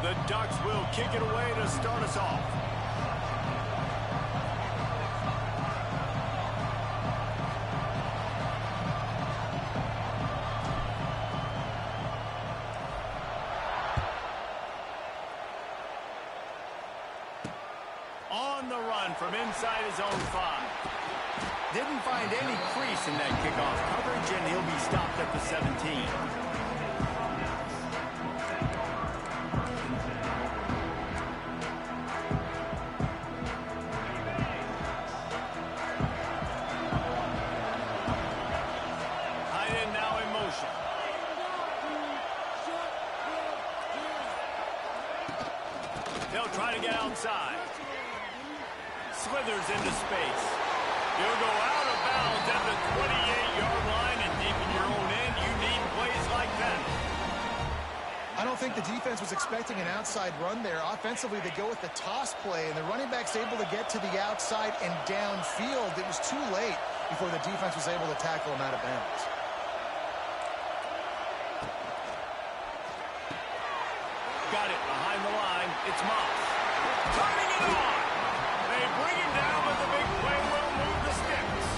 The Ducks will kick it away to start us off. On the run from inside his own 5. Didn't find any crease in that kickoff coverage, and he'll be stopped at the 17. Tight end now in motion. They'll try to get outside. Slithers into space. He'll go out of bounds at the 28-yard line, and deep in your own end, you need plays like that. I don't think the defense was expecting an outside run there. Offensively, they go with the toss play, and the running back's able to get to the outside and downfield. It was too late before the defense was able to tackle him out of bounds. Got it behind the line. It's Moss. Turning it on. They bring him down, but the big play will move the sticks.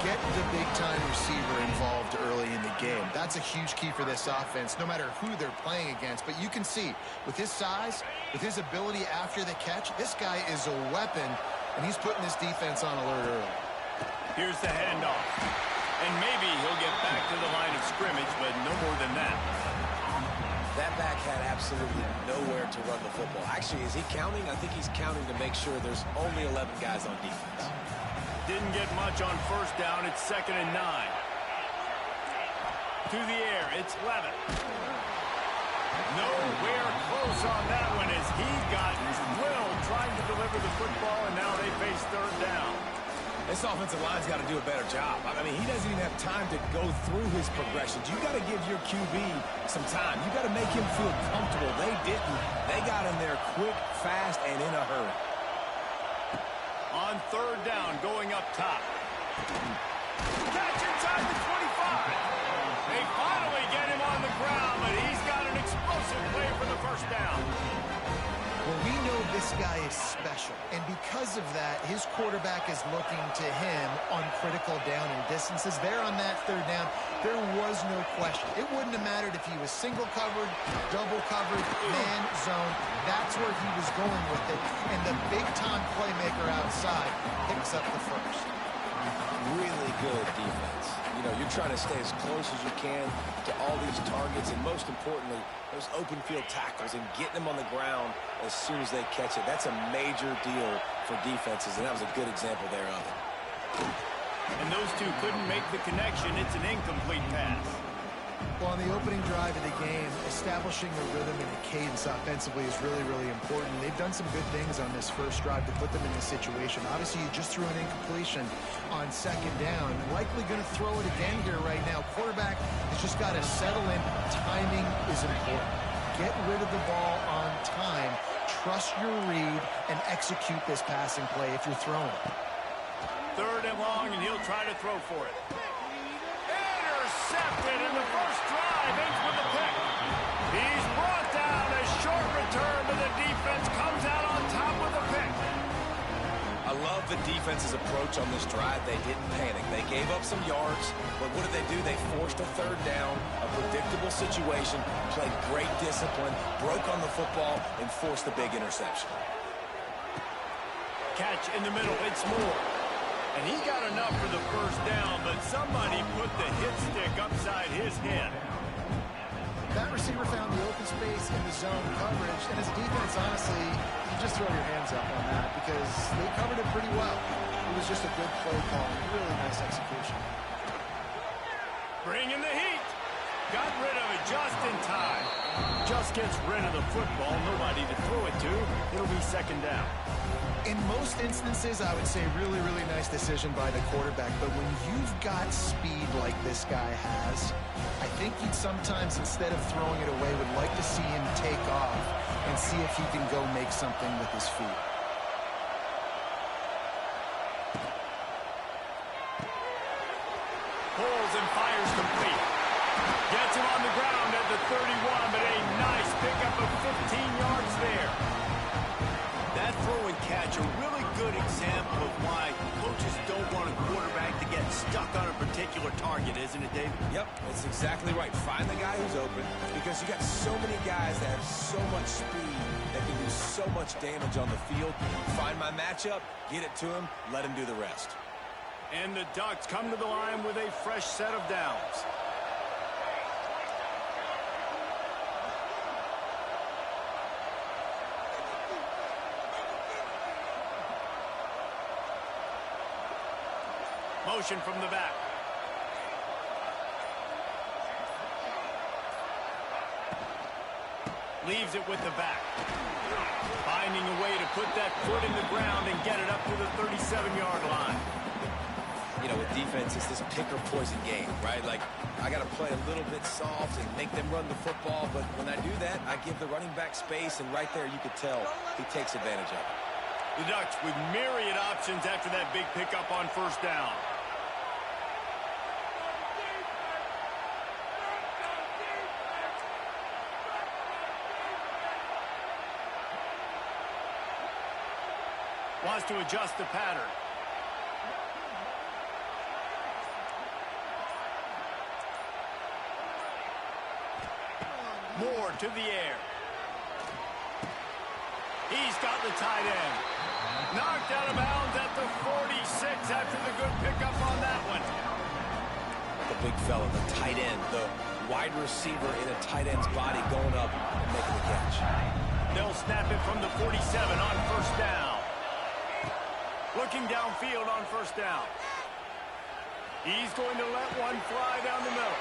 Get the big-time receiver involved early in the game. That's a huge key for this offense, no matter who they're playing against. But you can see, with his size, with his ability after the catch, this guy is a weapon, and he's putting this defense on alert early. Here's the handoff. And maybe he'll get back to the line of scrimmage, but no more than that. That back had absolutely nowhere to run the football. Actually, is he counting? I think he's counting to make sure there's only 11 guys on defense. Didn't get much on first down. It's 2nd and 9. To the air. It's Levin. Nowhere close on that one as he got Will trying to deliver the football, and now they face 3rd down. This offensive line's got to do a better job. I mean, he doesn't even have time to go through his progressions. You got to give your QB some time. You got to make him feel comfortable. They didn't. They got him there quick, fast, and in a hurry. On 3rd down, going up top. Catch inside the 25. They finally get him on the ground, but he's got an explosive play for the 1st down. Well, we know this guy is special, and because of that, his quarterback is looking to him on critical down and distances. There on that 3rd down, there was no question. It wouldn't have mattered if he was single covered, double covered, man, zone. That's where he was going with it, and the big-time playmaker outside picks up the 1st. Really good defense. You know, you're trying to stay as close as you can to all these targets, and most importantly, those open field tackles and getting them on the ground as soon as they catch it. That's a major deal for defenses, and that was a good example there of it. And those two couldn't make the connection. It's an incomplete pass. Well, on the opening drive of the game, establishing a rhythm and a cadence offensively is really, really important. They've done some good things on this first drive to put them in this situation. Obviously, you just threw an incompletion on 2nd down. Likely going to throw it again here right now. Quarterback has just got to settle in. Timing is important. Get rid of the ball on time. Trust your read and execute this passing play if you're throwing it. 3rd and long, and he'll try to throw for it. Intercepted, and the first drive ends with a pick. He's brought down. A short return, but the defense comes out on top with a pick. I love the defense's approach on this drive. They didn't panic. They gave up some yards, but what did they do? They forced a 3rd down, a predictable situation, played great discipline, broke on the football, and forced the big interception. Catch in the middle. It's Moore. And he got enough for the 1st down, but somebody put the hit stick upside his head. That receiver found the open space in the zone coverage, and as a defense, honestly, you just throw your hands up on that because they covered it pretty well. It was just a good play call, really nice execution. Bringing the heat. Got rid of it just in time. Just gets rid of the football, nobody to throw it to. It'll be 2nd down. In most instances, I would say really, really nice decision by the quarterback. But when you've got speed like this guy has, I think you'd sometimes, instead of throwing it away, would like to see him take off and see if he can go make something with his feet. Pulls and fires complete. Gets him on the ground at the 31, but a nice pickup of good example of why coaches don't want a quarterback to get stuck on a particular target, isn't it, David? Yep, that's exactly right. Find the guy who's open because you got so many guys that have so much speed that can do so much damage on the field. Find my matchup, get it to him, let him do the rest. And the Ducks come to the line with a fresh set of downs. Motion from the back. Leaves it with the back. Finding a way to put that foot in the ground and get it up to the 37-yard line. You know, with defense, it's this pick or poison game, right? Like, I got to play a little bit soft and make them run the football, but when I do that, I give the running back space, and right there you could tell he takes advantage of it. The Ducks with myriad options after that big pickup on first down. Wants to adjust the pattern. Moore to the air. He's got the tight end. Knocked out of bounds at the 46 after the good pickup on that one. The big fella, the tight end, the wide receiver in a tight end's body going up and making the catch. They'll snap it from the 47 on first down. Looking downfield on first down. He's going to let one fly down the middle.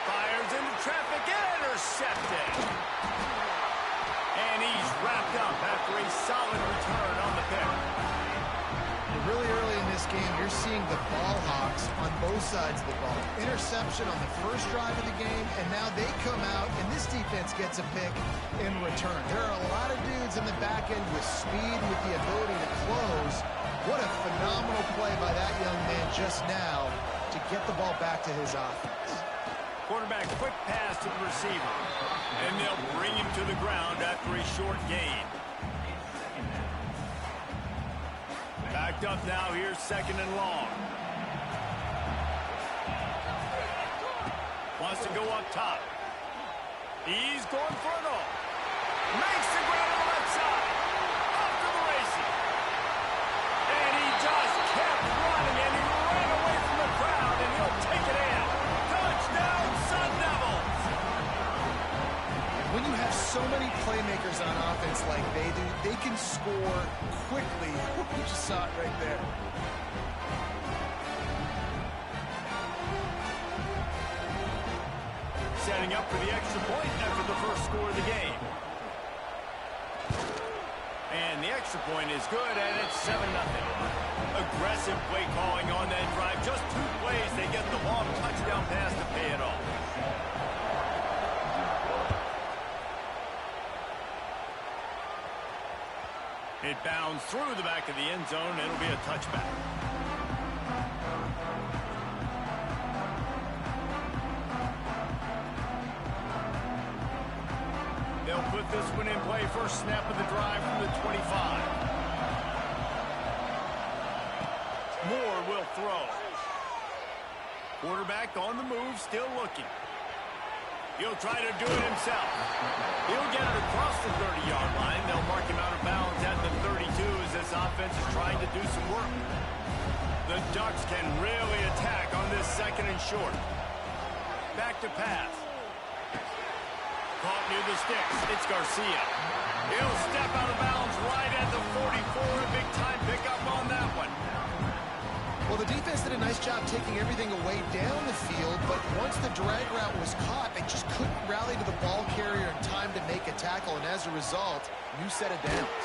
Fires into traffic, intercepted. And he's wrapped up after a solid return on the pick. Really early in this game, you're seeing the ball hawks on both sides of the ball. Interception on the first drive of the game, and now they come out, and this defense gets a pick in return. There are a lot of dudes in the back end with speed, with the ability to close. What a phenomenal play by that young man just now to get the ball back to his offense. Quarterback quick pass to the receiver. And they'll bring him to the ground after a short gain. Backed up now, here's second and long. Wants to go up top. He's going for it all. Makes the grab on the left side. Off to the races. And he just kept running, and he ran away from the crowd, and he'll take it in. Touchdown, Sun Devils! When you have so many playmakers on offense like they do, they can score quickly. You just saw it right there. Setting up for the extra point after the first score of the game. And the extra point is good, and it's 7-0. Aggressive play calling on that drive. Just 2 plays, they get the long touchdown pass to pay it off. It bounds through the back of the end zone. It'll be a touchback. They'll put this one in play. First snap of the drive from the 25. Moore will throw. Quarterback on the move, still looking. He'll try to do it himself. He'll get it across the 30-yard line. They'll mark him out of bounds at the 32 as this offense is trying to do some work. The Ducks can really attack on this second and short. Back to pass. Caught near the sticks. It's Garcia. He'll step out of bounds right at the 44. A big-time pickup on that one. Well, the defense did a nice job taking everything away down the field, but once the drag route was caught, they just couldn't rally to the ball carrier in time to make a tackle, and as a result, new set of downs.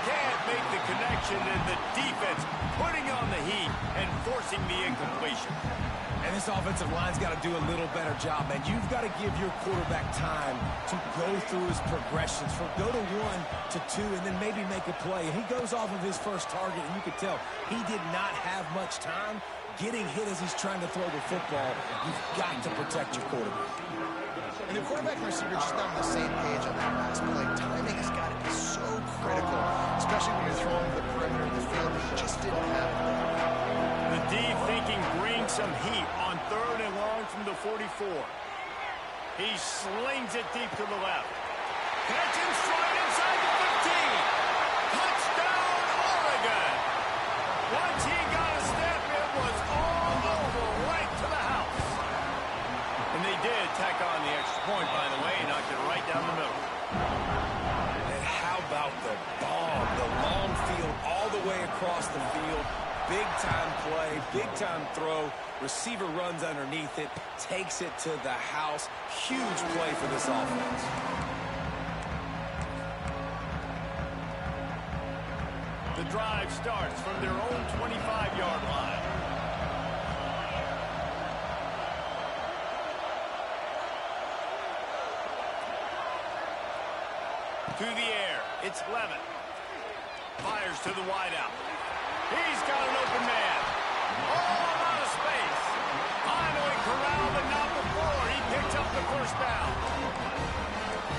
Can't make the connection, and the defense putting on the heat and forcing the incompletion. And this offensive line's got to do a little better job, man. You've got to give your quarterback time to go through his progressions, from go to 1 to 2, and then maybe make a play. And he goes off of his first target, and you can tell he did not have much time getting hit as he's trying to throw the football. You've got to protect your quarterback. And the quarterback and receiver just not on the same page on that last play. Timing has got to be so critical, especially when you're throwing to the perimeter of the field. He just didn't have it. The D thinking brings some heat on 3rd and long from the 44. He slings it deep to the left. Catching straight inside the 15. Touchdown, Oregon. Once he got a step, it was all over right to the house. And they did tack on the extra point, by the way, knocked it right down the middle. And how about the bomb? The long field all the way across the field. Big-time play, big-time throw. Receiver runs underneath it, takes it to the house. Huge play for this offense. The drive starts from their own 25-yard line. To the air, it's Levin. Fires to the wideout. He's got an open man. All out of space. Finally corralled, but not before. He picks up the first down.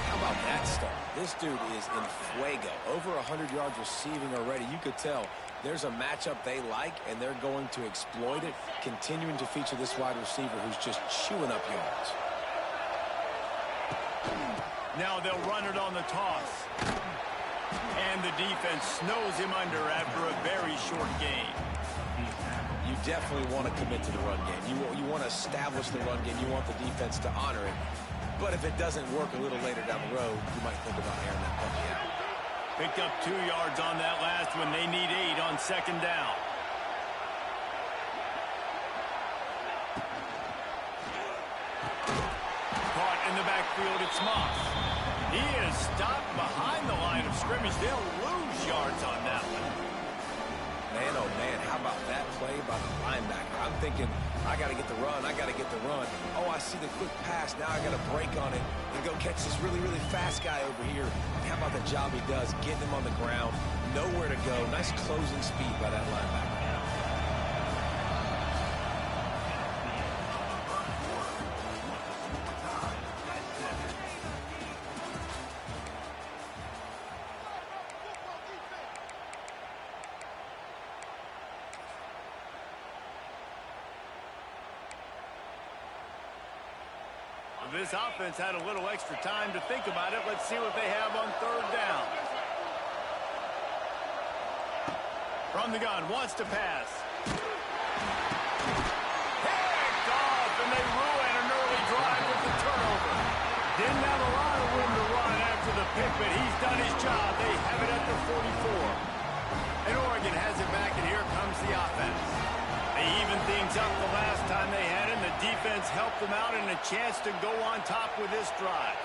How about that start? This dude is in fuego. Over 100 yards receiving already. You could tell there's a matchup they like, and they're going to exploit it, continuing to feature this wide receiver who's just chewing up yards. Now they'll run it on the toss. And the defense snows him under after a very short game. You definitely want to commit to the run game. You want to establish the run game. You want the defense to honor it. But if it doesn't work a little later down the road, you might think about airing that puppy out. Picked up 2 yards on that last one. They need 8 on 2nd down. Caught in the backfield, it's Moss. He is stopped behind the line of scrimmage. They'll lose yards on that one. Man, oh man, how about that play by the linebacker? I'm thinking, I got to get the run, I got to get the run. Oh, I see the quick pass, now I got to break on it and go catch this really, really fast guy over here. And how about the job he does, getting him on the ground, nowhere to go. Nice closing speed by that linebacker. This offense had a little extra time to think about it. Let's see what they have on 3rd down. From the gun, wants to pass. Picked off, and they ruin an early drive with the turnover. Didn't have a lot of room to run after the pick, but he's done his job. They have it at the 44. And Oregon has it back, and here comes the offense. They evened things up the last time they had it, and the defense helped them out and a chance to go on top with this drive.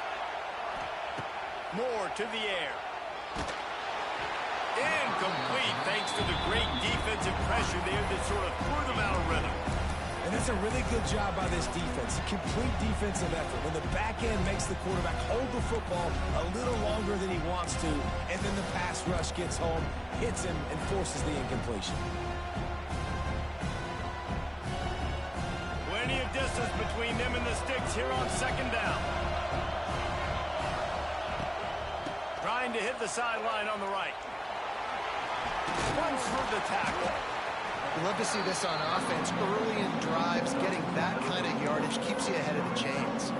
Moore to the air. Incomplete thanks to the great defensive pressure there that sort of threw them out of rhythm. And that's a really good job by this defense. Complete defensive effort. When the back end makes the quarterback hold the football a little longer than he wants to, and then the pass rush gets home, hits him, and forces the incompletion. Plenty of distance between them and the sticks here on 2nd down. Trying to hit the sideline on the right. Runs through the tackle. We love to see this on offense. Early in drives, getting that kind of yardage keeps you ahead of the chains.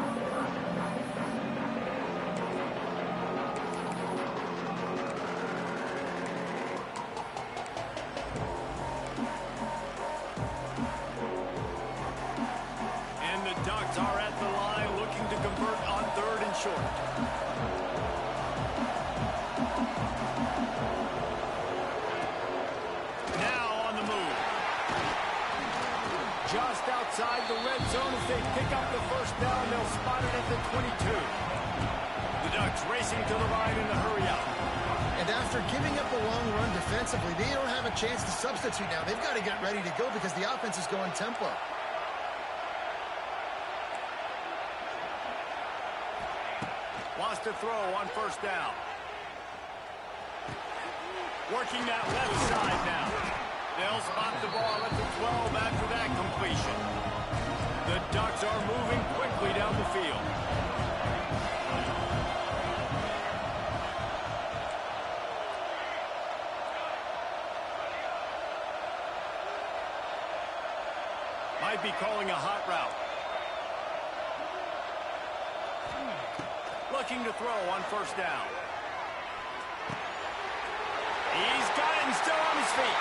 Ducks are at the line looking to convert on 3rd and short. Now on the move. Just outside the red zone as they pick up the first down. They'll spot it at the 22. The Ducks racing to the line in a hurry up. And after giving up a long run defensively, they don't have a chance to substitute now. They've got to get ready to go because the offense is going tempo. Wants to throw on 1st down. Working that left side now. They'll spot the ball at the 12 after that completion. The Ducks are moving quickly down the field. be calling a hot route. Looking to throw on first down. He's got it and still on his feet.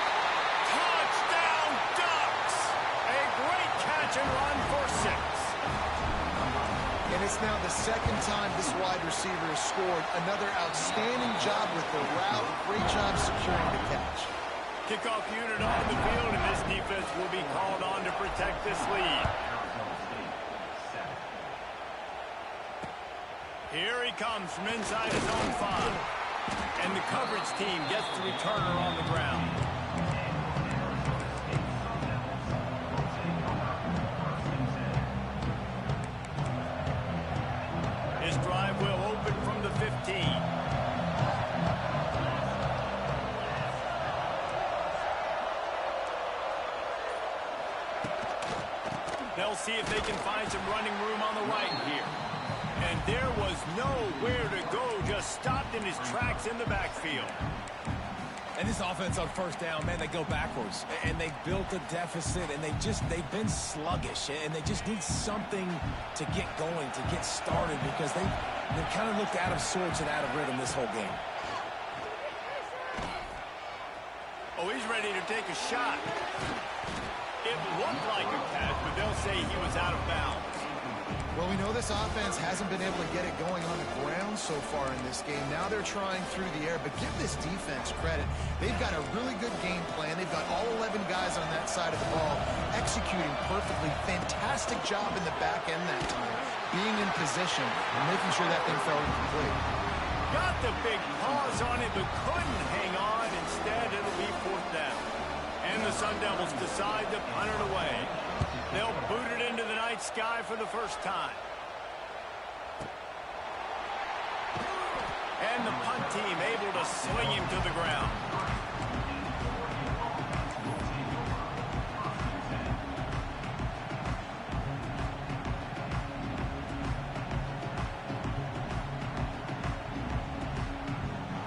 Touchdown Ducks! A great catch and run for 6. And it's now the second time this wide receiver has scored. Another outstanding job with the route. Great job securing the catch. Kickoff unit on the field, and this defense will be called on to protect this lead. Here he comes from inside his own 5. And the coverage team gets the returner on the ground. His drive will open from the 15. They'll see if they can find some running room on the right here. And there was nowhere to go, just stopped in his tracks in the backfield. And this offense on first down, man, they go backwards. And they built a deficit, and they've been sluggish. And they just need something to get going, to get started, because they've kind of looked out of sorts and out of rhythm this whole game. Oh, he's ready to take a shot. It looked like a catch, but they'll say he was out of bounds. Well, we know this offense hasn't been able to get it going on the ground so far in this game. Now they're trying through the air, but give this defense credit. They've got a really good game plan. They've got all 11 guys on that side of the ball executing perfectly. Fantastic job in the back end that time, being in position and making sure that thing fell incomplete. Got the big paws on it, but couldn't hang on. Instead, it'll be 4th down. And the Sun Devils decide to punt it away. They'll boot it into the night sky for the first time. And the punt team able to swing him to the ground.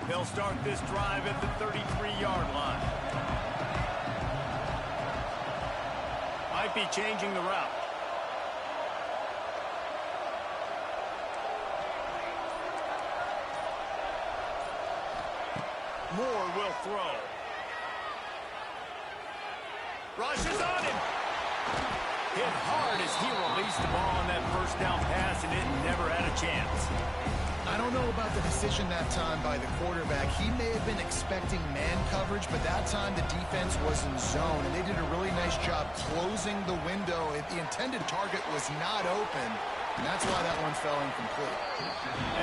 They'll start this drive at the 33-yard line. Might be changing the route. Moore will throw. Rushes on him. Hit hard as he released the ball on that first down pass, and it never had a chance. I don't know about the decision that time by the quarterback. He may have been expecting man coverage, but that time the defense was in zone, and they did a really nice job closing the window. The intended target was not open, and that's why that one fell incomplete.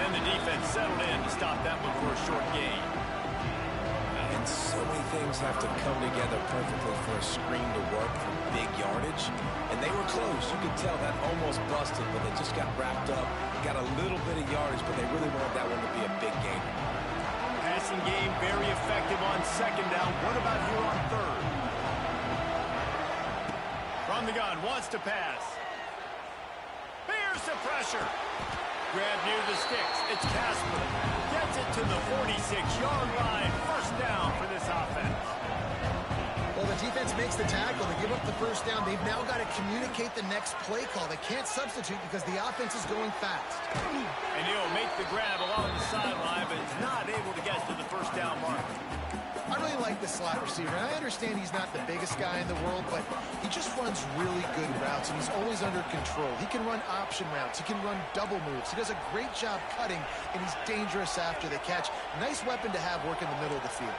And the defense settled in to stop that one for a short gain. And so many things have to come together perfectly for a screen to work for big yardage. And they were close. You could tell that almost busted, but they just got wrapped up. Got a little bit of yardage, but they really wanted that one to be a big game. Passing game very effective on 2nd down. What about here on 3rd? From the gun, wants to pass. Bears the pressure. Grab near the sticks. It's Casper. Gets it to the 46-yard line. First down for this offense. Well, the defense makes the tackle. They give up the first down. They've now got to communicate the next play call. They can't substitute because the offense is going fast. And he'll make the grab along the sideline, but is not able to get to the first down mark. I really like the slot receiver. And I understand he's not the biggest guy in the world, but he just runs really good routes, and he's always under control. He can run option routes. He can run double moves. He does a great job cutting, and he's dangerous after the catch. Nice weapon to have working the middle of the field.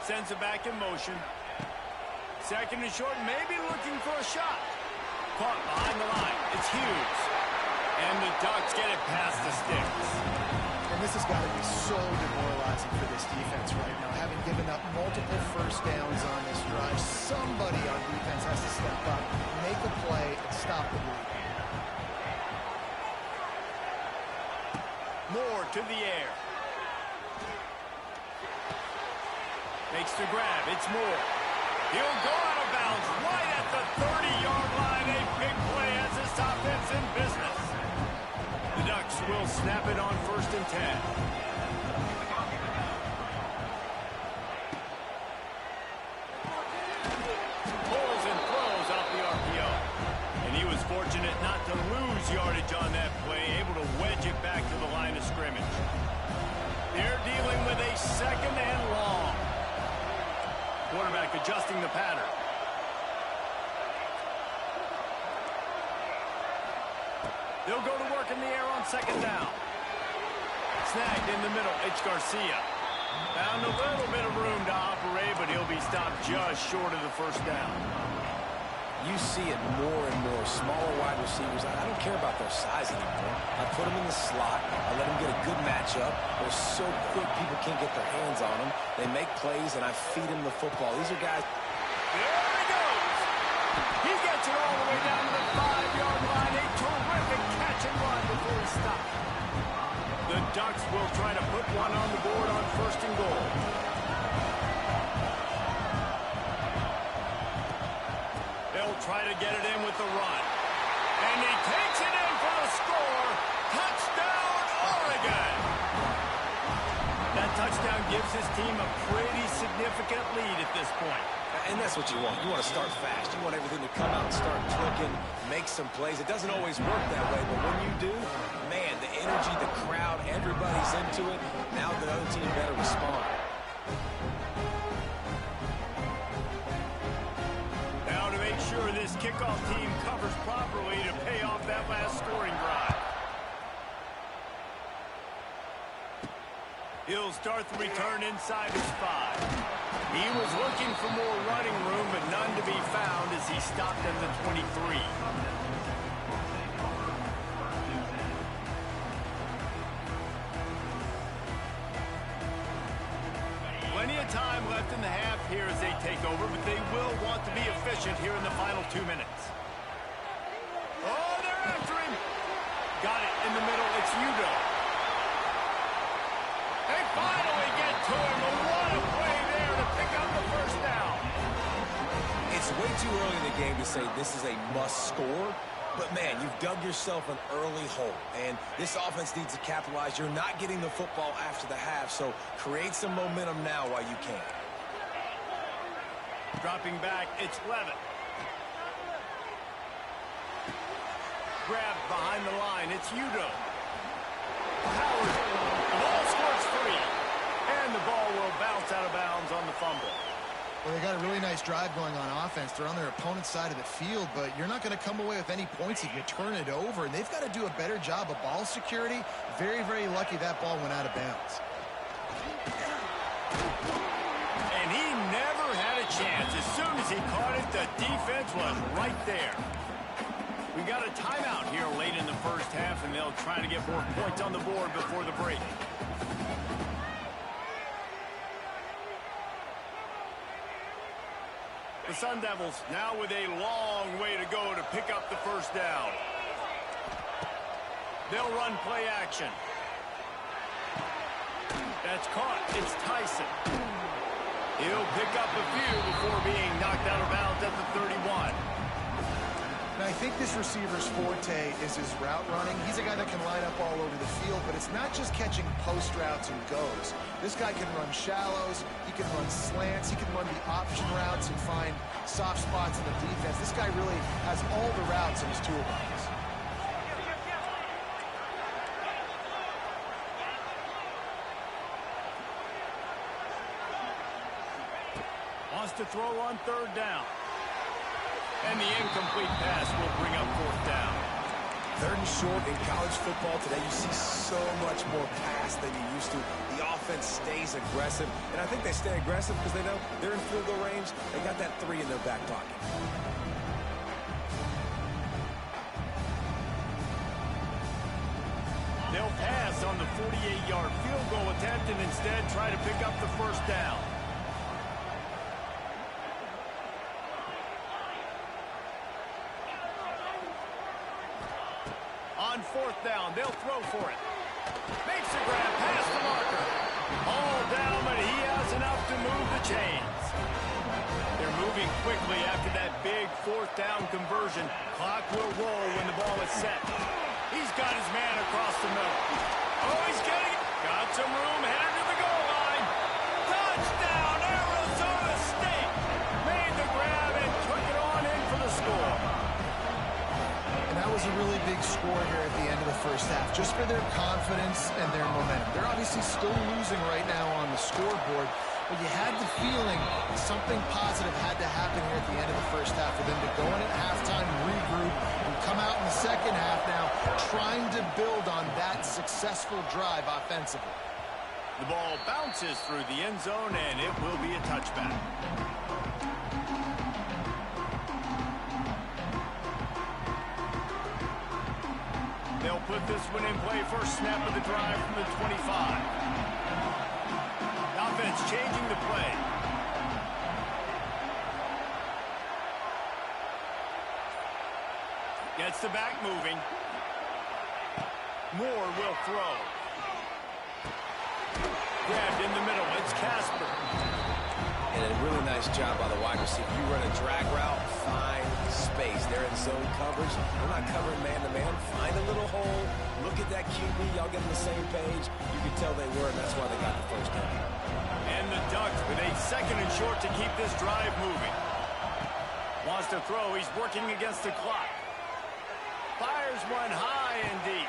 Sends it back in motion. 2nd and short, maybe looking for a shot. Caught behind the line. It's Hughes. And the Ducks get it past the sticks. And this has got to be so demoralizing for this defense right now. Having given up multiple first downs on this drive, somebody on defense has to step up, make a play, and stop the lead. Moore to the air. Makes the grab. It's Moore. He'll go out of bounds right at the 30-yard line. A big play as this offense in business. The Ducks will snap it on 1st and 10. fortunate not to lose yardage on that play, able to wedge it back to the line of scrimmage. They're dealing with a second and long. Quarterback adjusting the pattern. They'll go to work in the air on second down. Snagged in the middle, it's Garcia. Found a little bit of room to operate, but he'll be stopped just short of the first down. You see it more and more. Smaller wide receivers, I don't care about their size anymore. I put them in the slot. I let them get a good matchup. They're so quick, people can't get their hands on them. They make plays, and I feed them the football. These are guys. There he goes. He gets it all the way down to the 5-yard line. A terrific catch and run before he stopped. The Ducks will try to put one on the board on first and goal. They'll try to get it in with the run. And he takes it in for the score. Touchdown, Oregon! That touchdown gives his team a pretty significant lead at this point. And that's what you want. You want to start fast. You want everything to come out and start clicking, make some plays. It doesn't always work that way, but when you do, man, the energy, the crowd, everybody's into it. Now the other team better respond. Now to make sure this kickoff team covers properly to pay off that last scoring drive. He'll start the return inside his 5. He was looking for more running room, but none to be found as he stopped at the 23. Plenty of time left in the half here as they take over, but they will want to be efficient here in the final 2 minutes. Oh, they're after him. Got it in the middle. It's Udo. They finally get to him. What a play there to pick up the first down. It's way too early in the game to say this is a must score. But, man, you've dug yourself an early hole, and this offense needs to capitalize. You're not getting the football after the half, so create some momentum now while you can. Dropping back, it's Levitt. Grabbed behind the line, it's Udo. Howard, the ball squirts free, and the ball will bounce out of bounds on the fumble. Well, they got a really nice drive going on offense. They're on their opponent's side of the field, but you're not going to come away with any points if you turn it over. And they've got to do a better job of ball security. Very, very lucky that ball went out of bounds. And he never had a chance. As soon as he caught it, the defense was right there. We got a timeout here late in the first half, and they'll try to get more points on the board before the break. The Sun Devils now with a long way to go to pick up the first down. They'll run play action. That's caught. It's Tyson. He'll pick up a few before being knocked out of bounds at the 31. And I think this receiver's forte is his route running. He's a guy that can line up all over the field, but it's not just catching post routes and goes. This guy can run shallows, he can run slants, he can run the option routes and find soft spots in the defense. This guy really has all the routes in his toolbox. Wants to throw on third down. And the incomplete pass will bring up fourth down. Third and short in college football today, you see so much more pass than you used to. The offense stays aggressive, and I think they stay aggressive because they know they're in field goal range. They got that 3 in their back pocket. They'll pass on the 48-yard field goal attempt and instead try to pick up the first down. On fourth down, they'll throw for it. Makes a grab past the marker. All down, but he has enough to move the chains. They're moving quickly after that big fourth down conversion. Clock will roll when the ball is set. He's got his man across the middle. Oh, he's getting it. Got some room, headed to the goal line. Touchdown, Arizona State. Made the grab and took it on in for the score. And that was was a really big score here at the end of the first half, just for their confidence and their momentum. They're obviously still losing right now on the scoreboard, but you had the feeling something positive had to happen here at the end of the first half for them to go in at halftime, regroup, and come out in the second half now trying to build on that successful drive offensively. The ball bounces through the end zone, and it will be a touchback. They'll put this one in play. First snap of the drive from the 25. Offense changing the play. Gets the back moving. Moore will throw. Grabbed in the middle. It's Casper. And a really nice job by the wide receiver. You run a drag route, find space. They're in zone coverage. They're not covering man-to-man. Find a little hole. Look at that QB. Y'all get on the same page. You can tell they were, and that's why they got the first down. And the Ducks with a second and short to keep this drive moving. Wants to throw. He's working against the clock. Fires one high and deep.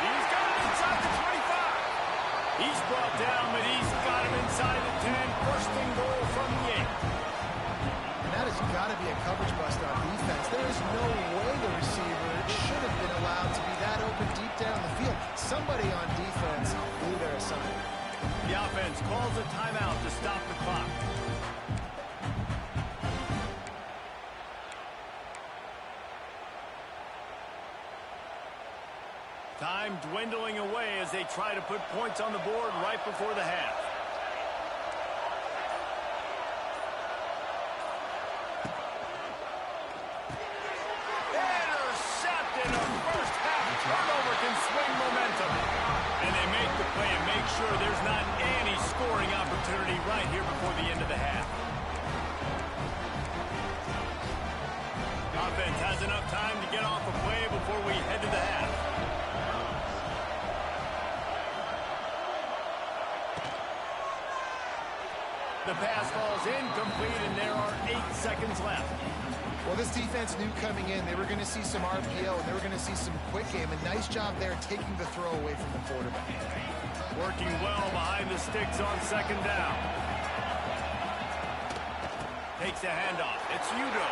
He's got it inside the 25. He's brought down, but he's got him inside the 10. First and goal from the 8. And that has got to be a coverage bust on defense. There is no way the receiver should have been allowed to be that open deep down the field. Somebody on defense blew their assignment. The offense calls a timeout to stop the clock. Time dwindling away as they try to put points on the board right before the half. Intercepted. A first half turnover can swing momentum. And they make the play and make sure there's not any scoring opportunity right here before the end of the half. Offense has enough time to get off a play before we head to the half. The pass falls incomplete, and there are 8 seconds left. Well, this defense knew coming in they were going to see some RPO, and they were going to see some quick game. A nice job there taking the throw away from the quarterback. Working well behind the sticks on second down. Takes the handoff. It's Udo.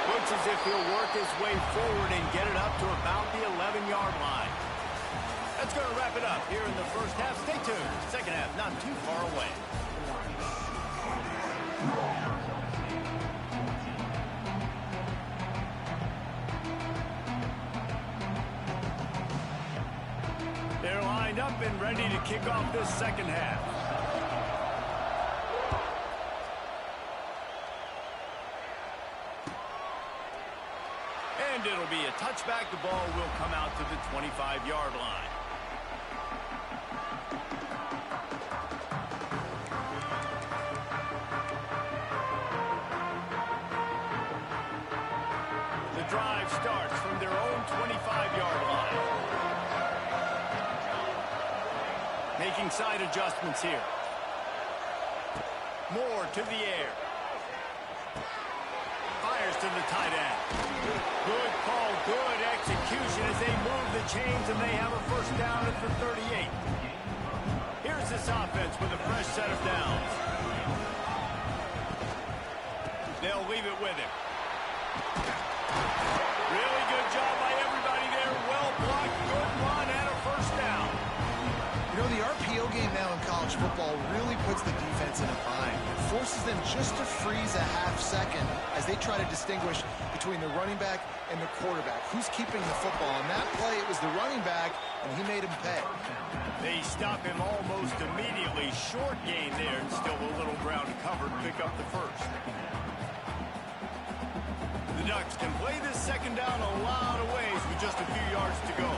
Looks as if he'll work his way forward and get it up to about the 11-yard line. That's going to wrap it up here in the first half. Stay tuned. Second half not too far away. They're lined up and ready to kick off this second half. And it'll be a touchback. The ball will come out to the 25-yard line. The drive starts from their own 25-yard line. Making side adjustments here. Moore to the air. Fires to the tight end. Good call, good execution as they move the chains, and they have a first down at the 38. Here's this offense with a fresh set of downs. They'll leave it with him. Really good job by everybody there. Well blocked, good run, and a first down. You know, the RPO game now in college football really puts the defense in a bind. It forces them just to freeze a half second as they try to distinguish between the running back and the quarterback. Who's keeping the football? On that play, it was the running back, and he made him pay. They stop him almost immediately. Short gain there, and still a little ground covered. Pick up the first. The Ducks can play this second down a lot of ways with just a few yards to go.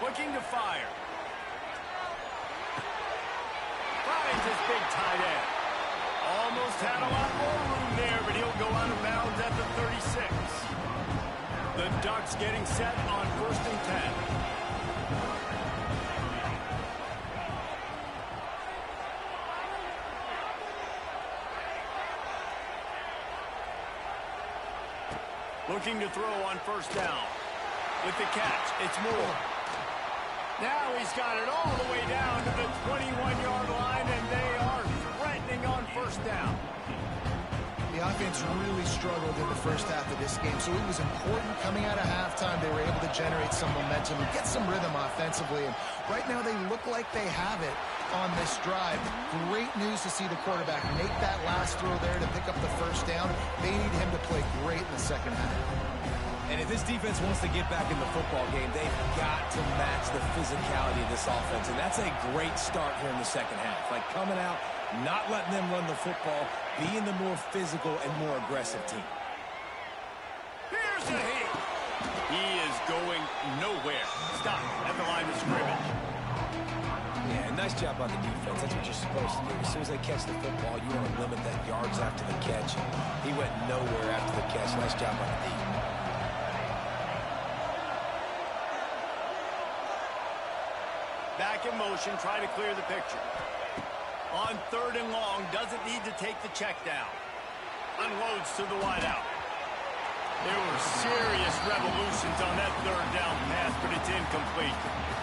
Looking to fire. Finds his big tight end. Almost had a lot more room there, but he'll go out of bounds at the 36. The Ducks getting set on 1st and 10. Looking to throw on first down. With the catch, it's Moore. Now he's got it all the way down to the 21-yard line, and they are threatening on first down. The offense really struggled in the first half of this game, so it was important coming out of halftime they were able to generate some momentum and get some rhythm offensively. And right now they look like they have it on this drive. Great news to see the quarterback make that last throw there to pick up the first down. They need him to play great in the second half. And if this defense wants to get back in the football game, they've got to match the physicality of this offense. And that's a great start here in the second half. Like coming out, not letting them run the football, being the more physical and more aggressive team. Here's a hit. He is going nowhere. Stop at the line of scrimmage. Yeah, nice job on the defense. That's what you're supposed to do. As soon as they catch the football, you want to limit that yards after the catch. He went nowhere after the catch. Nice job on the defense. Back in motion, try to clear the picture. On third and long, doesn't need to take the check down. Unloads to the wideout. There were serious revolutions on that third down pass, but it's incomplete.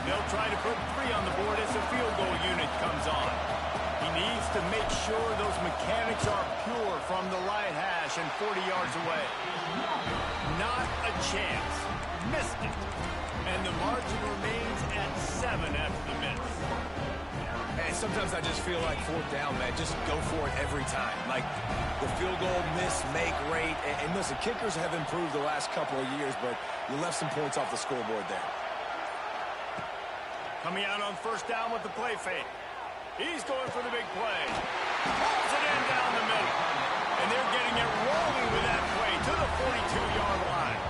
They'll try to put 3 on the board as the field goal unit comes on. He needs to make sure those mechanics are pure from the right hash and 40 yards away. Not a chance. Missed it. And the margin remains at 7 after the miss. And sometimes I just feel like fourth down, man, just go for it every time. Like the field goal, miss, make rate. And listen, kickers have improved the last couple of years, but you left some points off the scoreboard there. Coming out on first down with the play fake. He's going for the big play. Pulls it in down the middle. And they're getting it rolling with that play to the 42-yard line.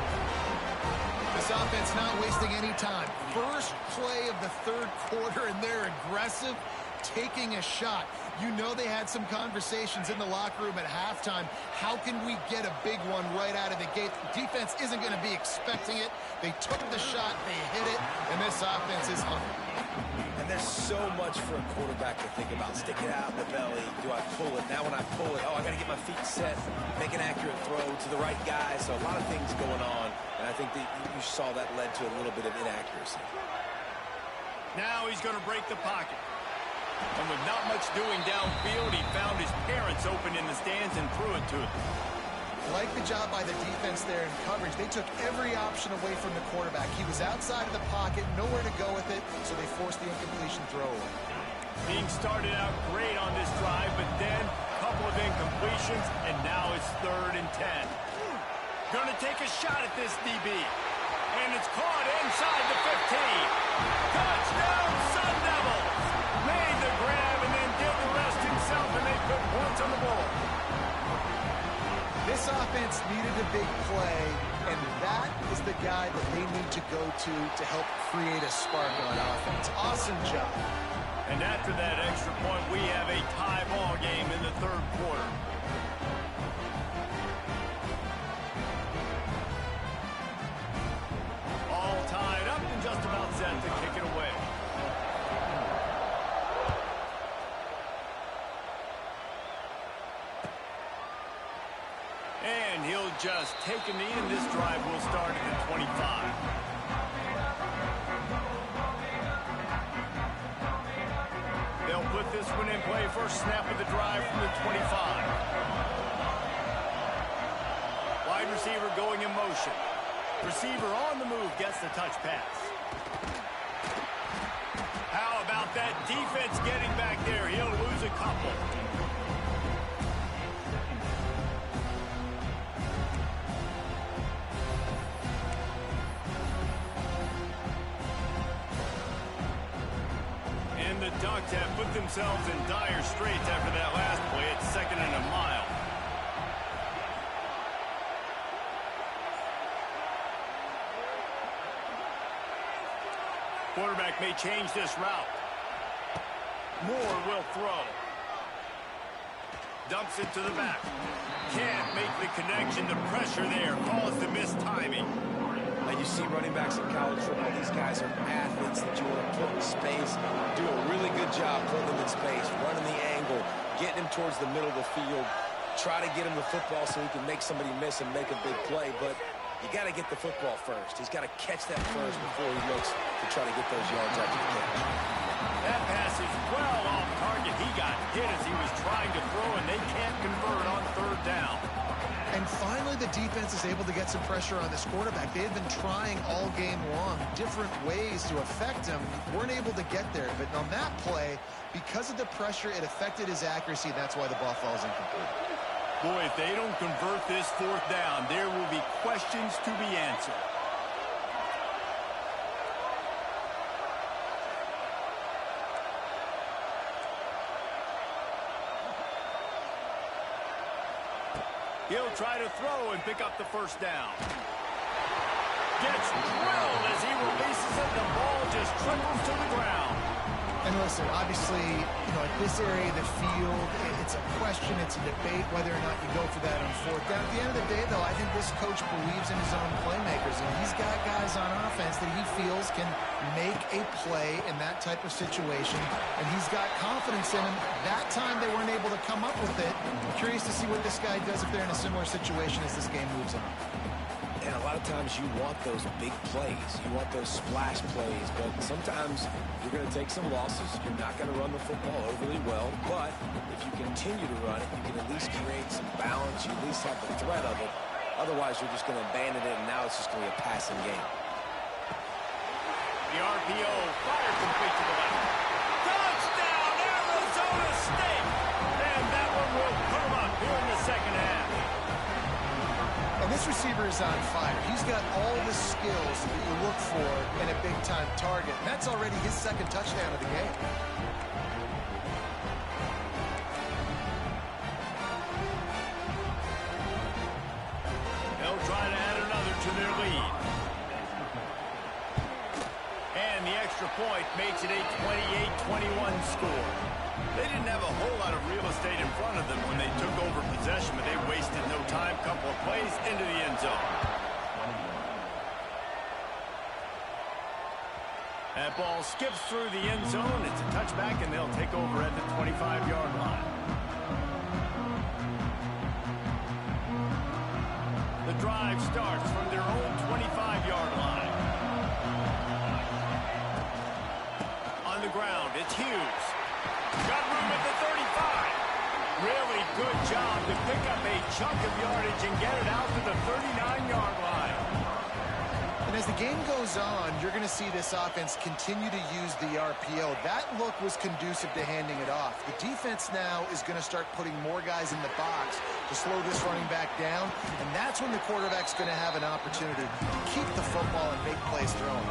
This offense not wasting any time. First play of the third quarter, and they're aggressive, taking a shot. You know they had some conversations in the locker room at halftime. How can we get a big one right out of the gate? The defense isn't going to be expecting it. They took the shot, they hit it, and this offense is hungry. And there's so much for a quarterback to think about. Stick it out in the belly. Do I pull it? Now when I pull it, I got to get my feet set, make an accurate throw to the right guy. So a lot of things going on. And I think that you saw that led to a little bit of inaccuracy. Now he's going to break the pocket. And with not much doing downfield, he found his parents open in the stands and threw it to him. Like the job by the defense there in coverage. They took every option away from the quarterback. He was outside of the pocket, nowhere to go with it, so they forced the incompletion throw away. Being started out great on this drive, but then a couple of incompletions, and now it's 3rd and 10. Going to take a shot at this DB. And it's caught inside the 15. Touchdown, Sun Devils! Made the grab and then did the rest himself, and they put points on the board. This offense needed a big play, and that is the guy that they need to go to help create a spark on offense. Awesome job. And after that extra point, we have a tie ball game in the 3rd quarter. All tied up and just about set to kick it away. And he'll just take a knee, and this drive will start at the 25. They'll put this one in play. First snap of the drive from the 25. Wide receiver going in motion. Receiver on the move gets the touch pass. How about that defense getting back there? He'll lose a couple. And the Ducks have put themselves in dire straits after that last play. It's 2nd and a mile. Quarterback may change this route. Moore will throw. Dumps it to the back. Can't make the connection. The pressure there caused the missed timing. And you see running backs in college football, these guys are athletes that you want to put in space, do a really good job putting them in space, running the angle, getting him towards the middle of the field, try to get him the football so he can make somebody miss and make a big play. But You got to get the football first. He's got to catch that first before he looks to try to get those yards after the catch. That pass is well off target. He got hit as he was trying to throw, and they can't convert on third down. And finally, the defense is able to get some pressure on this quarterback. They had been trying all game long different ways to affect him. Weren't able to get there. But on that play, because of the pressure, it affected his accuracy. That's why the ball falls incomplete. Boy, if they don't convert this fourth down, there will be questions to be answered. He'll try to throw and pick up the first down. Gets drilled as he releases it. The ball just trickles to the ground. And listen, obviously, at this area of the field, it's a question, it's a debate whether or not you go for that on fourth down. At the end of the day, though, I think this coach believes in his own playmakers, and he's got guys on offense that he feels can make a play in that type of situation, and he's got confidence in him. That time they weren't able to come up with it. I'm curious to see what this guy does if they're in a similar situation as this game moves on. And a lot of times you want those big plays. You want those splash plays. But sometimes you're going to take some losses. You're not going to run the football overly well. But if you continue to run it, you can at least create some balance. You at least have the threat of it. Otherwise, you're just going to abandon it, and now it's just going to be a passing game. The RPO fired complete to the left. Touchdown, Arizona State! And that one will come up here in the second half. And this receiver is on fire. He's got all the skills that you look for in a big-time target. And that's already his second touchdown of the game. They'll try to add another to their lead. And the extra point makes it a 28-21 score. They didn't have a whole lot of real estate in front of them when they took over possession, but they wasted no time. Couple of plays into the end zone. That ball skips through the end zone. It's a touchback, and they'll take over at the 25-yard line. The drive starts from their own 25-yard line. On the ground, it's Hughes. Got room at the 35. Really good job to pick up a chunk of yardage and get it out to the 39-yard line. And as the game goes on, you're going to see this offense continue to use the RPO. That look was conducive to handing it off. The defense now is going to start putting more guys in the box to slow this running back down, and that's when the quarterback's going to have an opportunity to keep the football and make plays throwing.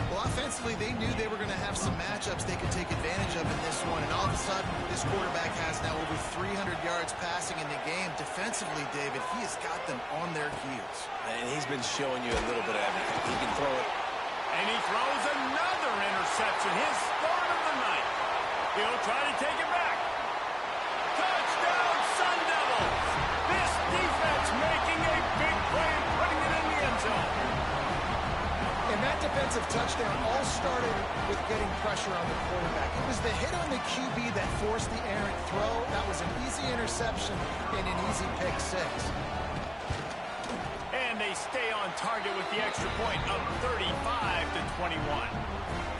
Well, offensively, they knew they were going to have some matchups they could take advantage of in this one, and all of a sudden, this quarterback has now over 300 yards passing in the game. Defensively, David, he has got them on their heels. And he's been showing you a little bit of everything. He can throw it. And he throws another interception, his third of the night. He'll try to take it back. Touchdown, Sun Devils! This defense making a big play and putting it in the end zone. And that defensive touchdown all started with getting pressure on the quarterback. It was the hit on the QB that forced the errant throw. That was an easy interception and an easy pick six. And they stay on target with the extra point of 35-21.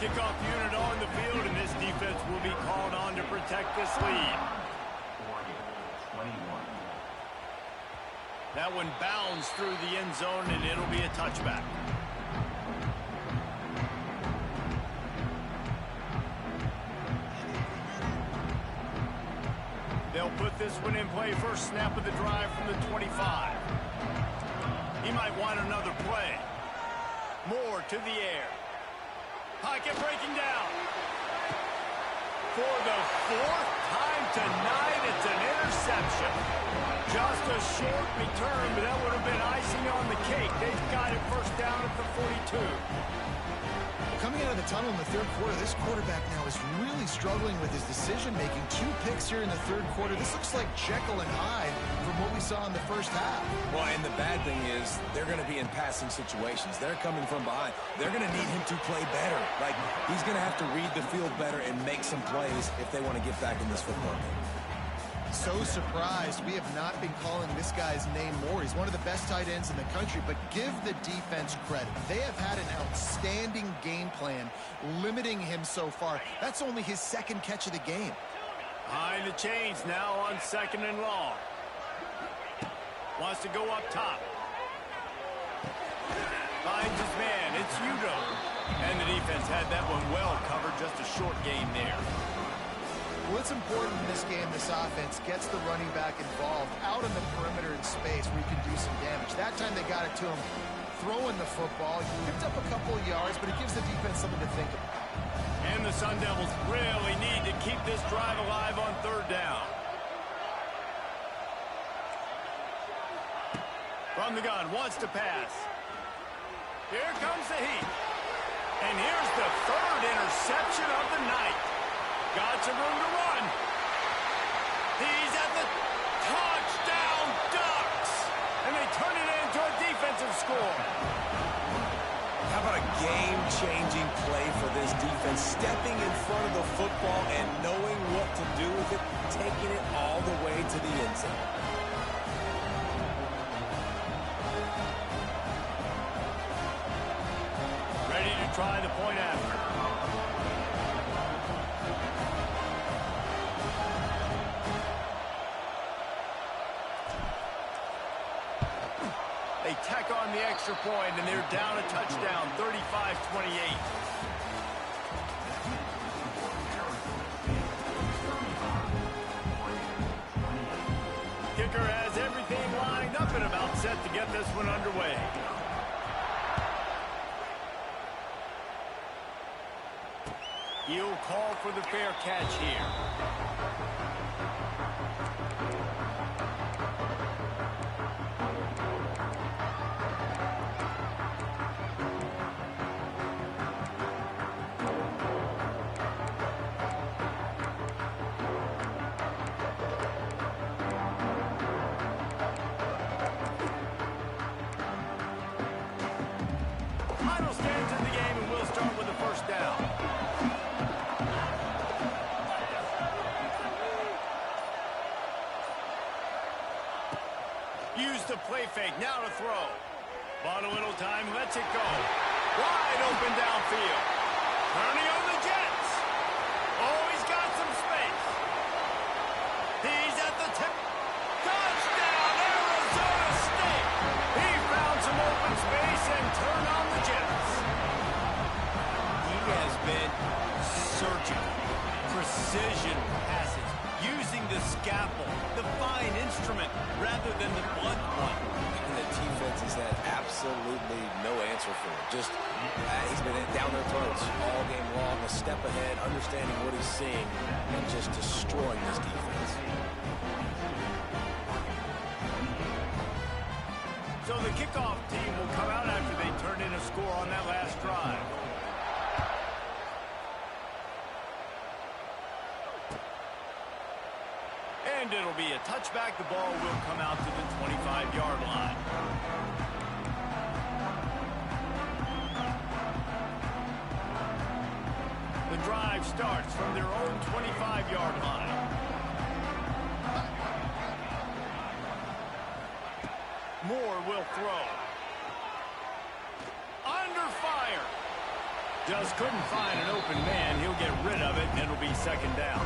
Kickoff unit on the field, and this defense will be called on to protect this lead. That one bounds through the end zone, and it'll be a touchback. They'll put this one in play. First snap of the drive from the 25. He might want another play. Moore to the air. Pocket breaking down. For the fourth time tonight, it's an interception. Just a short return, but that would have been icing on the cake. They've got it first down at the 42. Coming out of the tunnel in the third quarter, this quarterback now is really struggling with his decision-making. 2 picks here in the third quarter. This looks like Jekyll and Hyde from what we saw in the first half. Well, and the bad thing is they're going to be in passing situations. They're coming from behind. They're going to need him to play better. Like, he's going to have to read the field better and make some plays if they want to get back in this football game. So surprised. We have not been calling this guy's name more. He's one of the best tight ends in the country, but give the defense credit. They have had an outstanding game plan limiting him so far. That's only his second catch of the game. Behind the chains now on 2nd and long. Wants to go up top. Finds his man. It's Udo. And the defense had that one well covered. Just a short game there. Well, it's important in this game, this offense gets the running back involved out in the perimeter in space where you can do some damage. That time they got it to him throwing the football. He picked up a couple of yards, but it gives the defense something to think about. And the Sun Devils really need to keep this drive alive on 3rd down. From the gun, wants to pass. Here comes the heat. And here's the 3rd interception of the night. Got some room to run. He's at the touchdown Ducks. And they turn it into a defensive score. How about a game-changing play for this defense? Stepping in front of the football and knowing what to do with it, taking it all the way to the end zone. Ready to try the point after. They tack on the extra point, and they're down a touchdown, 35-28. Kicker has everything lined up and about set to get this one underway. He'll call for the fair catch here. Final stands in the game, and we'll start with the 1st down. Use the play fake, now to throw. Bought a little time, lets it go. Wide open downfield. Turning on the Jets. Oh, he's got some space. He's at the tip. Touchdown, Arizona State. He found some open space and turned on the Jets. He has been surgical. Precision passes. Using the scalpel, the fine instrument, rather than the blunt one. And the defense has had absolutely no answer for it. Just, he's been down their throats all game long, a step ahead, understanding what he's seeing, and just destroying this defense. So the kickoff team will come out after they turn in a score on that last drive. And it'll be a touchback. The ball will come out to the 25-yard line. The drive starts from their own 25-yard line. Moore will throw. Under fire. Just couldn't find an open man. He'll get rid of it, and it'll be 2nd down.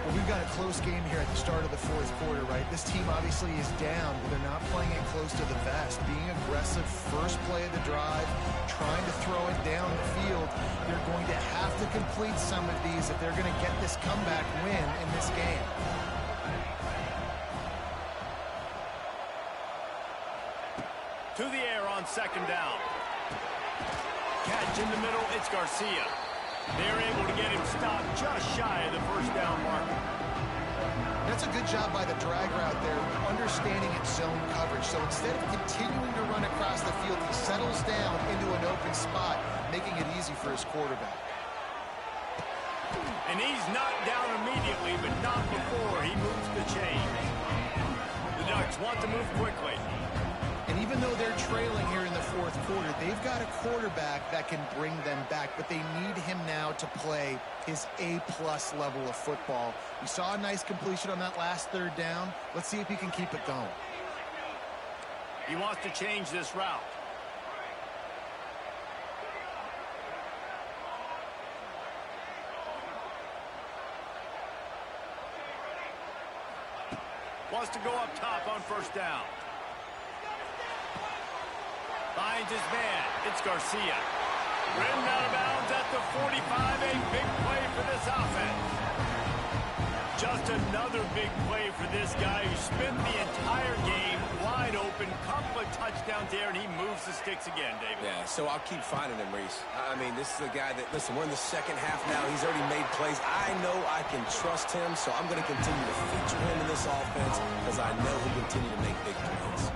Well, we've got a close game here at the start of the 4th quarter, right? This team obviously is down, but they're not playing it close to the vest. Being aggressive, first play of the drive, trying to throw it down the field. They're going to have to complete some of these if they're going to get this comeback win in this game. To the air on 2nd down. Catch in the middle, it's Garcia. They're able to get him stopped just shy of the 1st down marker. That's a good job by the drag route there, understanding its zone coverage. So instead of continuing to run across the field, he settles down into an open spot, making it easy for his quarterback. And he's knocked down immediately, but not before he moves the chains. The Ducks want to move quickly. And even though they're trailing here in the fourth quarter, they've got a quarterback that can bring them back, but they need him now to play his A-plus level of football. We saw a nice completion on that last third down. Let's see if he can keep it going. He wants to change this route. Wants to go up top on first down. Finds his man. It's Garcia. Ridden out of bounds at the 45. A big play for this offense. Just another big play for this guy who spent the entire game wide open. Couple of touchdowns there, and he moves the sticks again, David. Yeah, so I'll keep finding him, Reese. I mean, this is a guy that, listen, we're in the second half now. He's already made plays. I know I can trust him, so I'm going to continue to feature him in this offense because I know he'll continue to make big plays.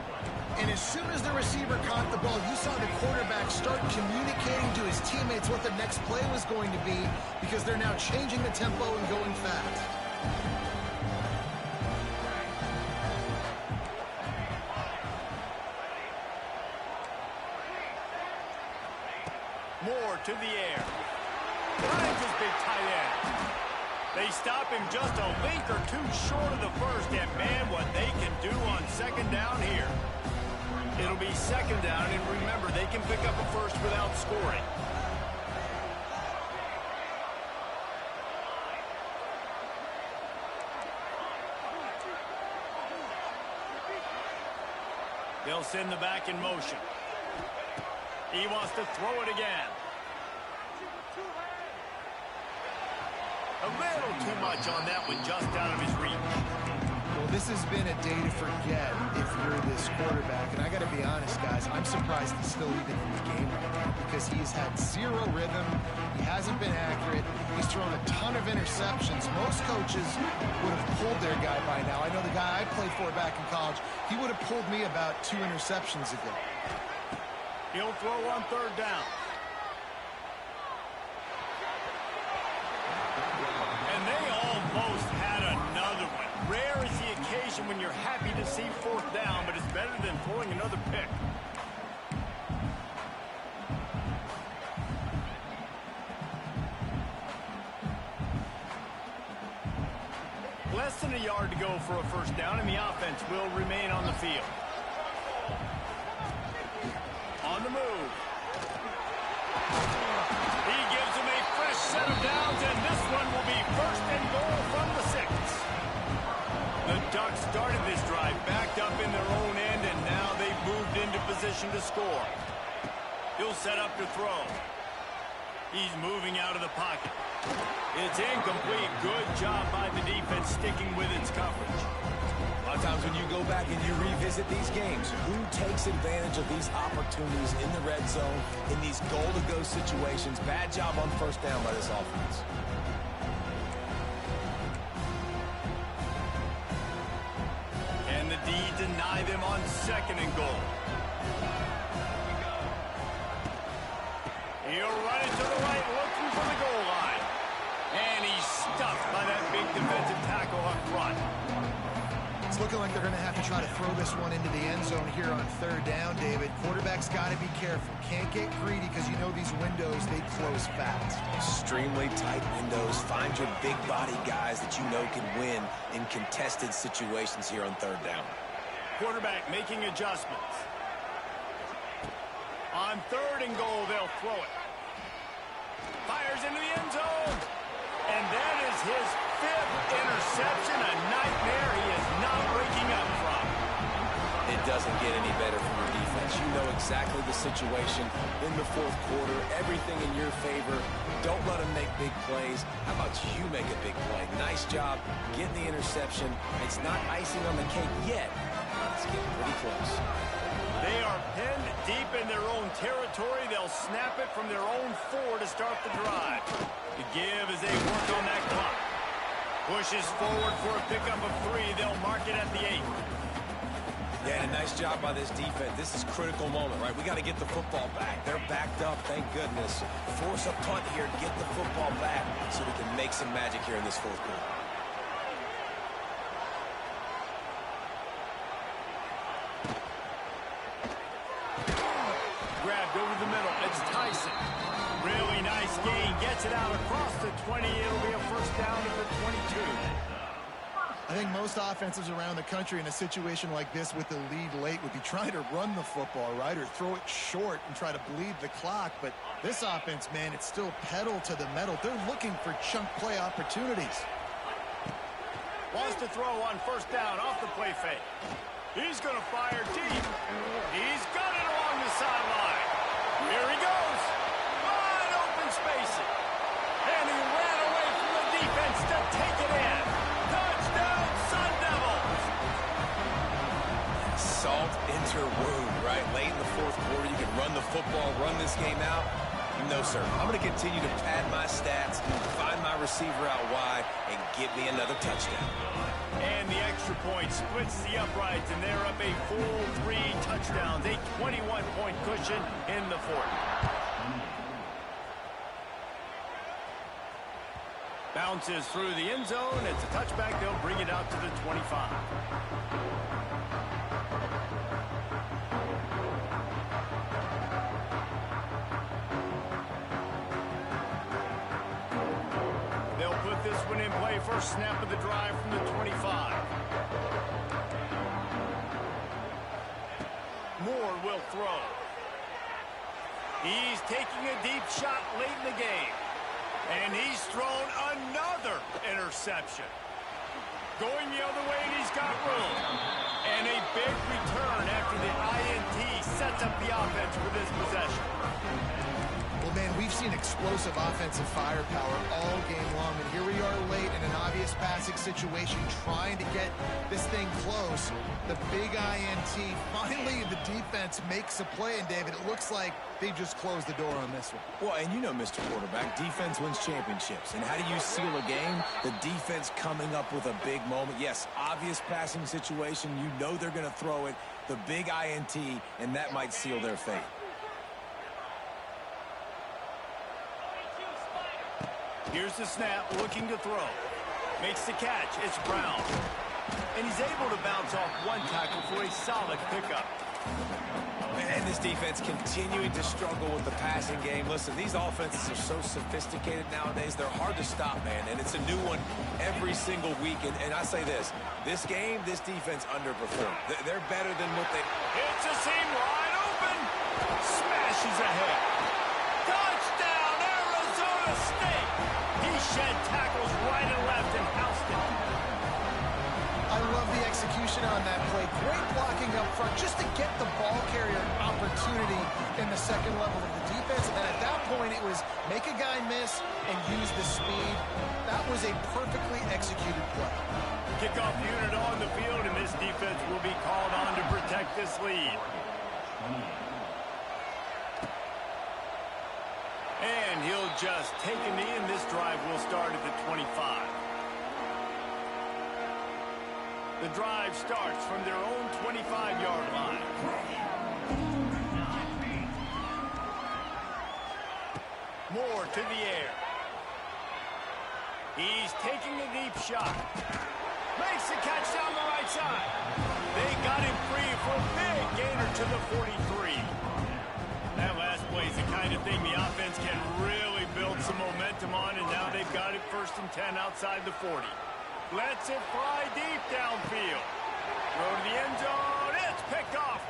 And as soon as the receiver caught the ball, you saw the quarterback start communicating to his teammates what the next play was going to be because they're now changing the tempo and going fast. Moore to the air. Finds his big tight end. They stop him just a link or two short of the first, and man, what they can do on second down here. It'll be second down, and remember, they can pick up a first without scoring. They'll send the back in motion. He wants to throw it again. A little too much on that one, just out of his reach. Well, this has been a day to forget if you're this quarterback. And I got to be honest, guys, I'm surprised he's still even in the game right now because he's had zero rhythm. He hasn't been accurate. He's thrown a ton of interceptions. Most coaches would have pulled their guy by now. I know the guy I played for back in college, he would have pulled me about 2 interceptions ago. He'll throw on third down. And they almost had another one. Rare is the occasion when you're happy to see fourth down, but it's better than throwing another pick. Less than a yard to go for a first down, and the offense will remain on the field. On the move. He gives them a fresh set of downs, and this one will be first and goal from the 6. The Ducks started this drive backed up in their own end, and now they've moved into position to score. He'll set up to throw. He's moving out of the pocket. It's incomplete. Good job by the defense sticking with its coverage. A lot of times when you go back and you revisit these games, who takes advantage of these opportunities in the red zone, in these goal-to-go situations? Bad job on first down by this offense. Can the D deny them on second and goal? He'll run it to the right, looking for the goal line. And he's stuffed by that big defensive tackle up front. It's looking like they're going to have to try to throw this one into the end zone here on third down, David. Quarterback's got to be careful. Can't get greedy because you know these windows, they close fast. Extremely tight windows. Find your big body guys that you know can win in contested situations here on third down. Quarterback making adjustments. On third and goal, they'll throw it. Fires into the end zone. And that is his 5th interception, a nightmare he is not waking up from. It doesn't get any better from your defense. You know exactly the situation in the fourth quarter. Everything in your favor. Don't let them make big plays. How about you make a big play? Nice job getting the interception. It's not icing on the cake yet. It's getting pretty close. They are pinned deep in their own territory. They'll snap it from their own 4 to start the drive. The give as they work on that clock. Pushes forward for a pickup of 3. They'll mark it at the 8. Yeah, and a nice job by this defense. This is a critical moment, right? We got to get the football back. They're backed up, thank goodness. Force a punt here, get the football back so we can make some magic here in this fourth quarter. gets it out across the 20. It'll be a first down at the 22. I think most offenses around the country in a situation like this with the lead late would be trying to run the football, right, or throw it short and try to bleed the clock. But this offense, man, it's still pedal to the metal. They're looking for chunk play opportunities. Wants to throw on first down off the play fake. He's going to fire deep. He's got it along the sideline. Here he goes. Wide open spacing. And he ran away from the defense to take it in. Touchdown, Sun Devils. Salt into wound, right? Late in the fourth quarter, you can run the football, run this game out. No, sir. I'm going to continue to pad my stats, find my receiver out wide, and get me another touchdown. And the extra point splits the uprights, and they're up a full 3 touchdowns, a 21-point cushion in the fourth. Bounces through the end zone. It's a touchback. They'll bring it out to the 25. This one in play, first snap of the drive from the 25. Moore will throw. He's taking a deep shot late in the game. And he's thrown another interception. Going the other way, and he's got room. And a big return after the INT sets up the offense for this possession. Well, man, we've seen explosive offensive firepower all game long, and here we are late in an obvious passing situation trying to get this thing close. The big INT, finally the defense makes a play, and David, it looks like they just closed the door on this one. Well, and you know, Mr. Quarterback, defense wins championships. And how do you seal a game? The defense coming up with a big moment. Yes, obvious passing situation. You know they're going to throw it. The big INT, and that might seal their fate. Here's the snap, looking to throw. Makes the catch. It's Brown. And he's able to bounce off one tackle for a solid pickup. And this defense continuing to struggle with the passing game. Listen, these offenses are so sophisticated nowadays. They're hard to stop, man. And it's a new one every single week. And I say this game, this defense underperformed. They're better than what they... It's a seam wide open. Smashes ahead. Touchdown, Arizona State. He shed tackles right and left and housed it. I love the execution on that play. Great blocking up front just to get the ball carrier opportunity in the second level of the defense. And then at that point, it was make a guy miss and use the speed. That was a perfectly executed play. Kickoff unit on the field, and this defense will be called on to protect this lead. And he'll just take a knee, and this drive will start at the 25. The drive starts from their own 25-yard line. Moore to the air. He's taking a deep shot. Makes the catch down the right side. They got him free for a big gainer to the 43. That last play is the kind of thing the offense can really build some momentum on, and now they've got it 1st and 10 outside the 40. Lets it fly deep downfield. Throw to the end zone. It's picked off.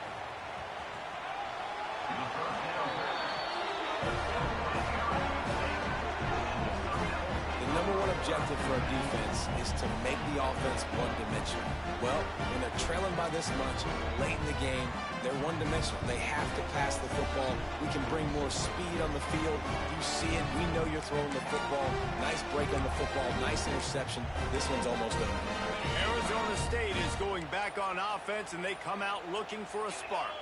The number one objective for a defense is to make the offense one-dimensional. Well, when they're trailing by this much late in the game, they're one-dimensional. They have to pass the football. We can bring more speed on the field. You see it. We know you're throwing the football. Nice break on the football. Nice interception. This one's almost over. Arizona State is going back on offense, and they come out looking for a spark.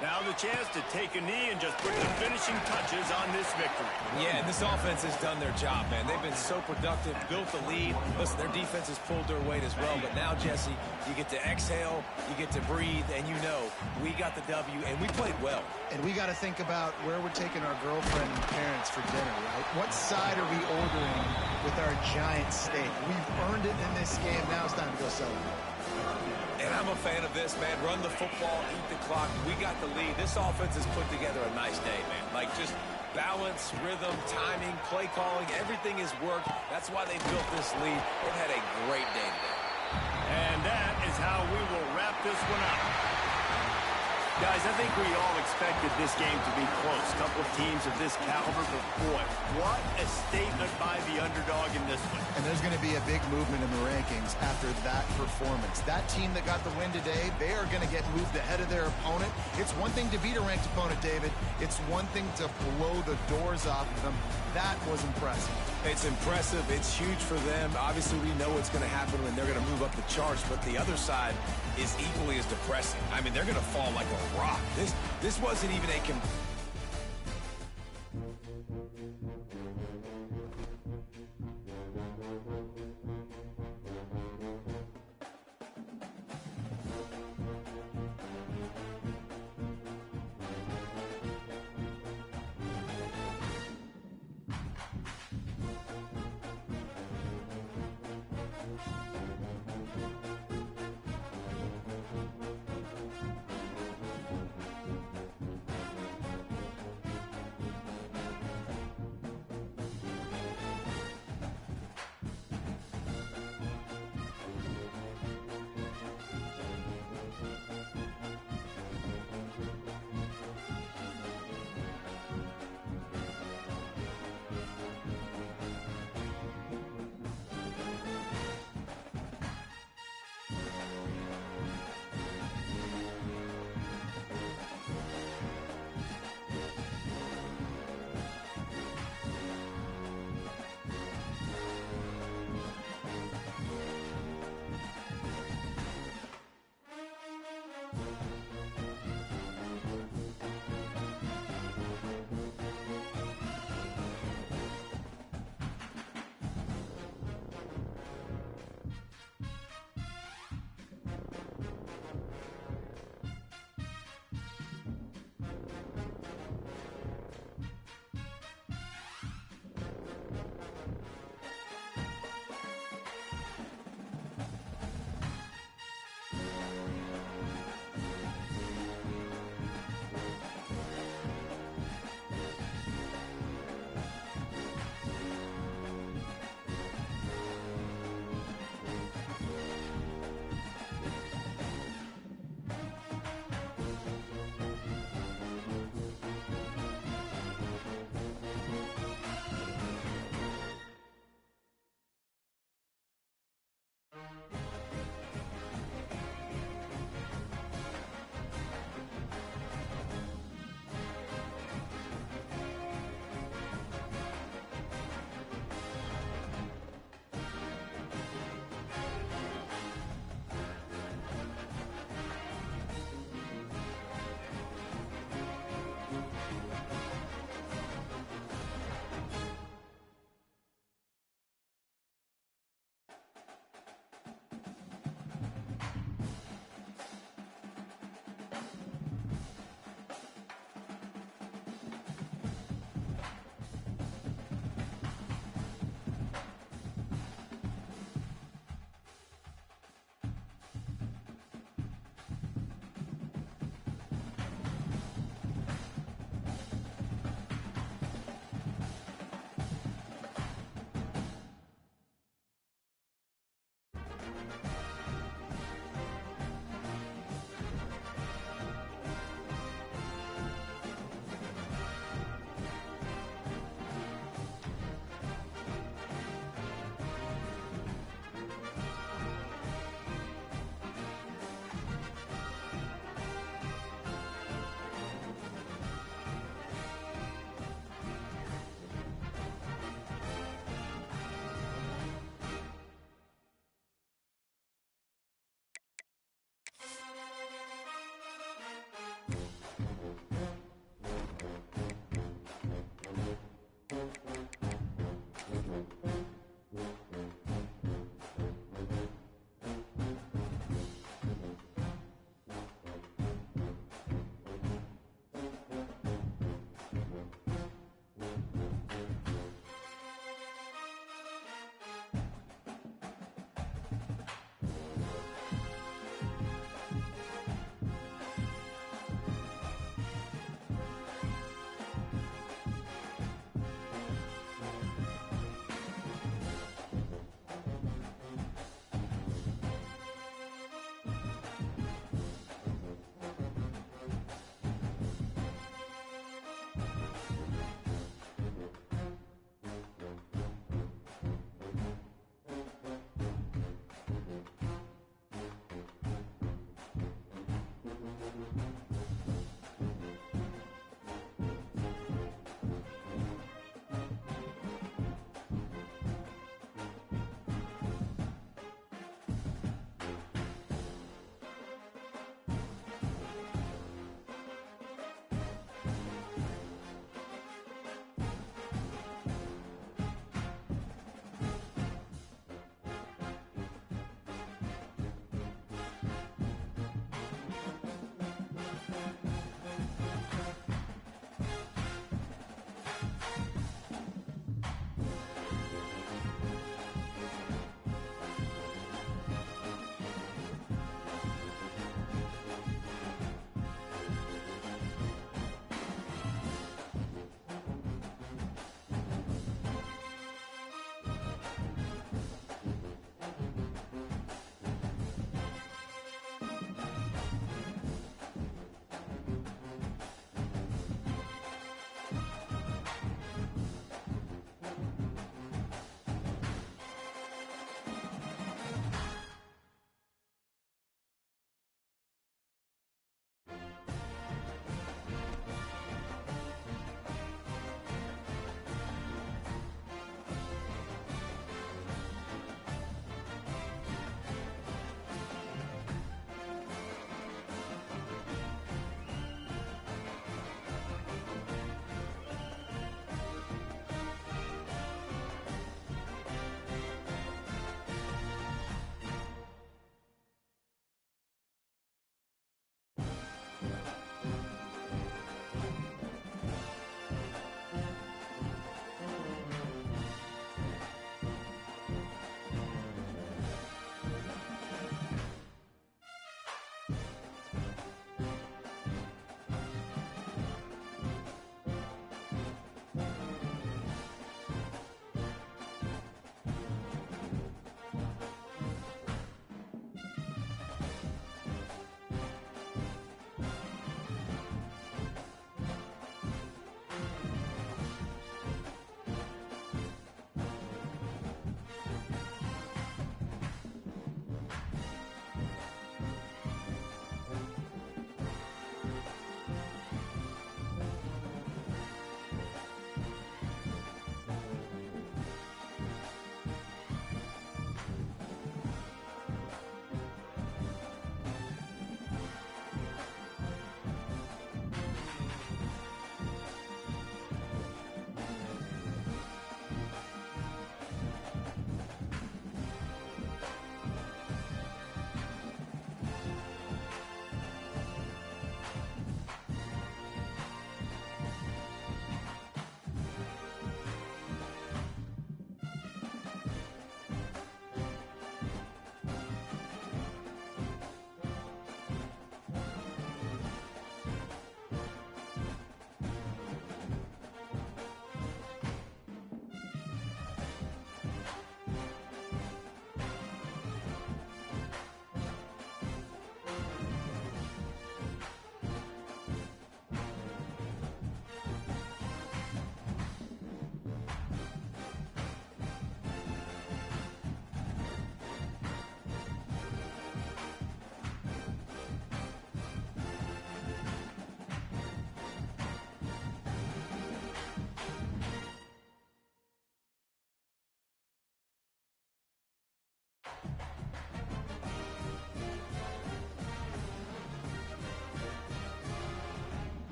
Now the chance to take a knee and just put the finishing touches on this victory. Yeah, and this offense has done their job, man. They've been so productive, built the lead. Listen, their defense has pulled their weight as well. But now, Jesse, you get to exhale, you get to breathe, and you know we got the W, and we played well. And we got to think about where we're taking our girlfriend and parents for dinner, right? What side are we ordering with our giant steak? We've earned it in this game. Now it's time to go celebrate. And I'm a fan of this, man. Run the football, eat the clock. We got the lead. This offense has put together a nice day, man. Like, just Balance, rhythm, timing, play calling, everything has worked. That's why they built this lead. They've had a great day today. And that is how we will wrap this one up. Guys, I think we all expected this game to be close. A couple of teams of this caliber, but boy, what a statement by the underdog in this one. And there's going to be a big movement in the rankings after that performance. That team that got the win today, they are going to get moved ahead of their opponent. It's one thing to beat a ranked opponent, David. It's one thing to blow the doors off of them. That was impressive. It's impressive. It's huge for them. Obviously, we know what's going to happen when they're going to move up the charts, but the other side is equally as depressing. I mean, they're going to fall like a rock. This wasn't even a